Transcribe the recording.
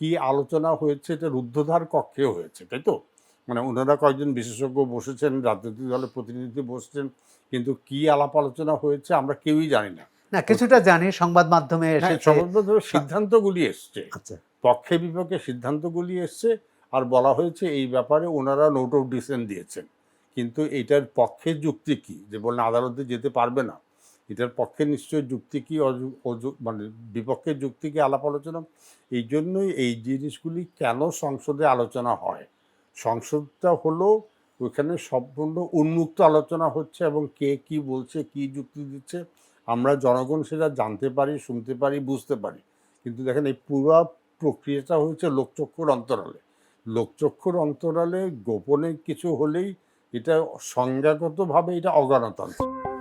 কি আলোচনা হয়েছে এটা রুদ্ধদ্বার কক্ষে হয়েছে, তাই তো? মানে ওনারা কয়েকজন বিশেষজ্ঞ বসেছেন, রাজনৈতিক দলের প্রতিনিধি বসছেন, কিন্তু কি আলাপ আলোচনা হয়েছে আমরা কেউই জানি না। না, কিছুটা জানি, সংবাদ মাধ্যমে হ্যাঁ, এসেছে। সংবাদ সিদ্ধান্তগুলি এসছে, আচ্ছা, পক্ষে বিপক্ষে সিদ্ধান্তগুলি এসছে, আর বলা হয়েছে এই ব্যাপারে ওনারা নোট অফ ডিসেন্ট দিয়েছেন। কিন্তু এটার পক্ষের যুক্তি কি, যে বললেন আদালতে যেতে পারবে না, এটার পক্ষে নিশ্চয়ই যুক্তি কি, মানে বিপক্ষের যুক্তি কি আলাপ আলোচনা। এই জন্যই এই জিনিসগুলি কেন সংসদে আলোচনা হয়, সংসদটা হলো ওইখানে সম্পূর্ণ উন্মুক্ত আলোচনা হচ্ছে, এবং কে কি বলছে, কি যুক্তি দিচ্ছে আমরা জনগণ সেটা জানতে পারি, শুনতে পারি, বুঝতে পারি। কিন্তু দেখেন এই পুরো প্রক্রিয়াটা হয়েছে লোকচক্ষুর অন্তরালে। লোকচক্ষুর অন্তরালে গোপনে কিছু হলেই এটা সংজ্ঞাগতভাবে এটা অগণতান্ত্রিক।